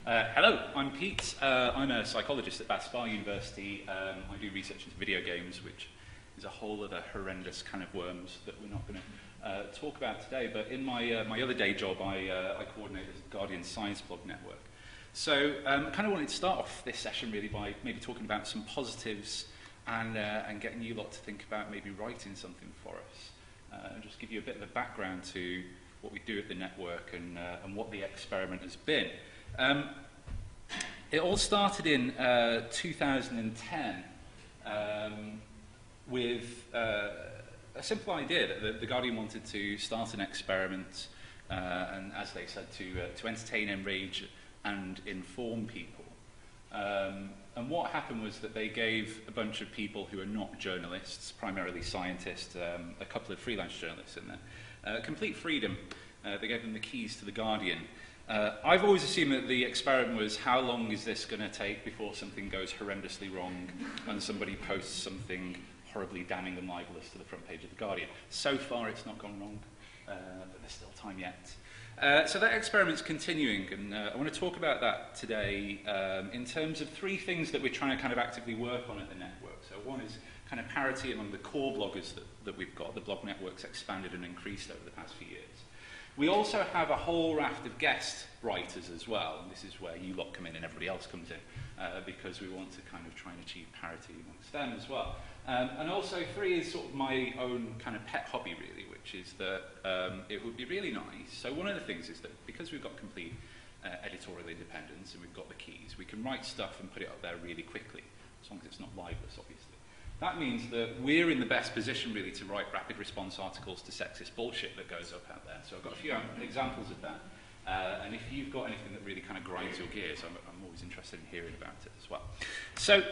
Hello, I'm Pete. I'm a psychologist at Bath Spa University. I do research into video games, which is a whole other horrendous can of worms that we're not going to talk about today. But in my other day job, I coordinate the Guardian Science Blog Network. So I kind of wanted to start off this session really by maybe talking about some positives and getting you lot to think about maybe writing something for us. And just give you a bit of a background to what we do at the network and what the experiment has been. It all started in 2010 with a simple idea that the Guardian wanted to start an experiment and, as they said, to entertain, enrage and inform people. And what happened was that they gave a bunch of people who are not journalists, primarily scientists, a couple of freelance journalists in there, complete freedom. They gave them the keys to the Guardian. I've always assumed that the experiment was how long is this going to take before something goes horrendously wrong and somebody posts something horribly damning and libelous to the front page of the Guardian. So far it's not gone wrong, but there's still time yet. So that experiment's continuing, and I want to talk about that today in terms of three things that we're trying to kind of actively work on at the network. So one is kind of parity among the core bloggers that we've got. The blog network's expanded and increased over the past few years. We also have a whole raft of guest writers as well, and this is where you lot come in and everybody else comes in, because we want to kind of try and achieve parity amongst them as well. And also three is sort of my own kind of pet hobby really, which is that it would be really nice. So one of the things is that because we've got complete editorial independence and we've got the keys, we can write stuff and put it up there really quickly, as long as it's not libelous, obviously. That means that we're in the best position really to write rapid response articles to sexist bullshit that goes up out there. So I've got a few examples of that. And if you've got anything that really kind of grinds your gears, I'm always interested in hearing about it as well. So,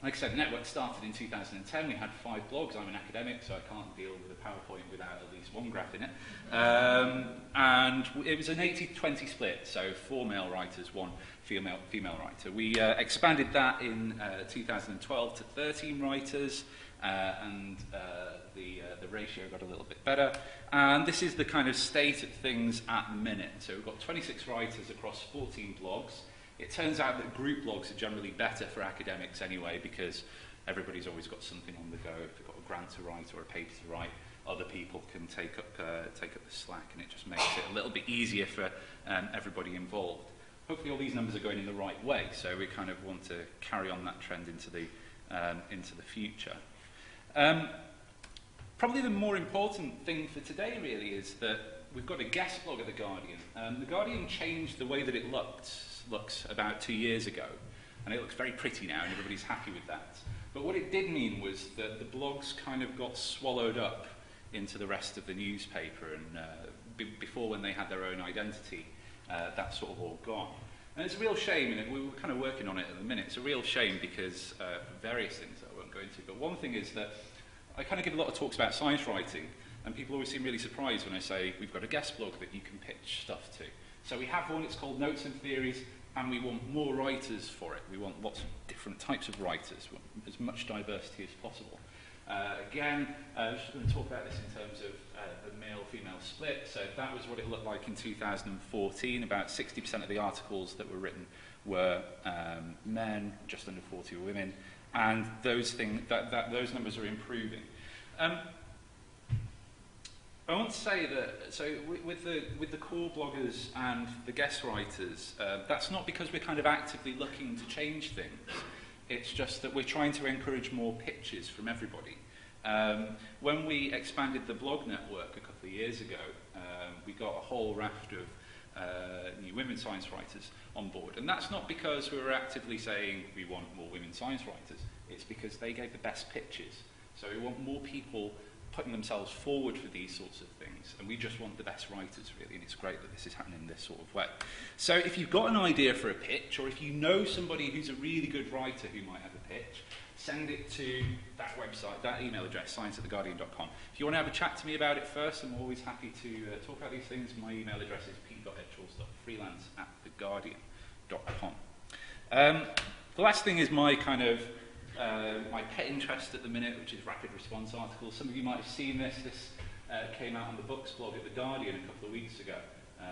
like I said, the network started in 2010. We had 5 blogs. I'm an academic, so I can't deal with a PowerPoint without at least one graph in it. And it was an 80-20 split, so 4 male writers, 1 female writer. We expanded that in 2012 to 13 writers, and the ratio got a little bit better. And this is the kind of state of things at the minute. So we've got 26 writers across 14 blogs. It turns out that group blogs are generally better for academics anyway, because everybody's always got something on the go. If they've got a grant to write or a paper to write, other people can take up the slack, and it just makes it a little bit easier for everybody involved. Hopefully all these numbers are going in the right way, so we kind of want to carry on that trend into the future. Probably the more important thing for today really is that we've got a guest blog at The Guardian. The Guardian changed the way that it looks about 2 years ago, and it looks very pretty now and everybody's happy with that. But what it did mean was that the blogs kind of got swallowed up into the rest of the newspaper, and before, when they had their own identity, that's sort of all gone. And it's a real shame, and we were kind of working on it at the minute. It's a real shame because various things that I won't go into, but one thing is that I kind of give a lot of talks about science writing, and people always seem really surprised when I say we've got a guest blog that you can pitch stuff to. So we have one, it's called Notes and Theories, and we want more writers for it. We want lots of different types of writers, as much diversity as possible. Again, I'm just going to talk about this in terms of the male-female split. So that was what it looked like in 2014. About 60% of the articles that were written were men, just under 40 were women, and those those numbers are improving. I want to say that, so with the core bloggers and the guest writers, that's not because we're kind of actively looking to change things. It's just that we're trying to encourage more pitches from everybody. When we expanded the blog network a couple of years ago, we got a whole raft of new women science writers on board. And that's not because we were actively saying we want more women science writers. It's because they gave the best pitches. So we want more people putting themselves forward for these sorts of things, and we just want the best writers really, and it's great that this is happening in this sort of way. So if you've got an idea for a pitch, or if you know somebody who's a really good writer who might have a pitch, send it to that website, that email address, science@theguardian.com. If you want to have a chat to me about it first, I'm always happy to talk about these things. My email address is pete.etchells.freelance@theguardian.com. The last thing is my kind of my pet interest at the minute, which is rapid response articles. Some of you might have seen this. This came out on the books blog at The Guardian a couple of weeks ago.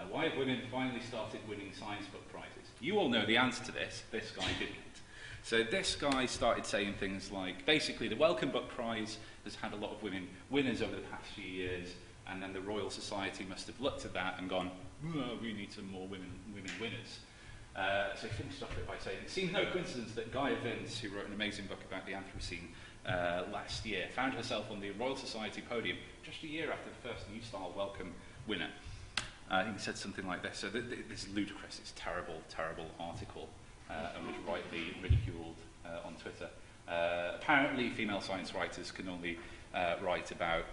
Why have women finally started winning science book prizes? You all know the answer to this. This guy didn't. So this guy started saying things like, basically, the Wellcome Book Prize has had a lot of women winners over the past few years, and then the Royal Society must have looked at that and gone, oh, we need some more women winners. So he finished off it by saying, it seems no coincidence that Gaia Vince, who wrote an amazing book about the Anthropocene last year, found herself on the Royal Society podium just a year after the first New Style Wellcome winner. He said something like this. So this is ludicrous. It's terrible, terrible article, and was rightly ridiculed on Twitter. Apparently, female science writers can only write about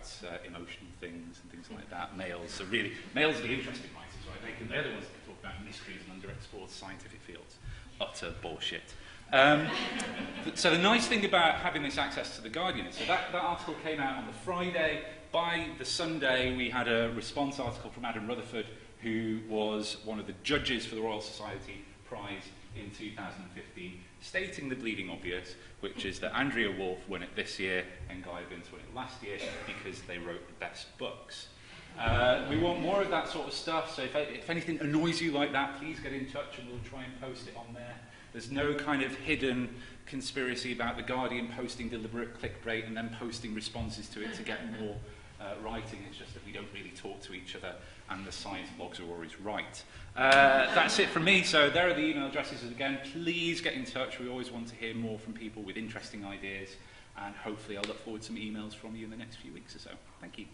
emotional things and things like that. Males are the interesting writers, right? They're the ones that can talk about mysteries and underexplored scientific fields. Utter bullshit. So the nice thing about having this access to The Guardian is that article came out on the Friday. By the Sunday, we had a response article from Adam Rutherford, who was one of the judges for the Royal Society Prize in 2015, stating the bleeding obvious, which is that Andrea Wolfe won it this year and Gaia Vince won it last year because they wrote the best books. We want more of that sort of stuff, so if anything annoys you like that, please get in touch and we'll try and post it on there. There's no kind of hidden conspiracy about The Guardian posting deliberate clickbait and then posting responses to it to get more writing. It's just that we don't really talk to each other and the science blogs are always right. That's it from me. So there are the email addresses again. Please get in touch. We always want to hear more from people with interesting ideas, and hopefully I'll look forward to some emails from you in the next few weeks or so. Thank you.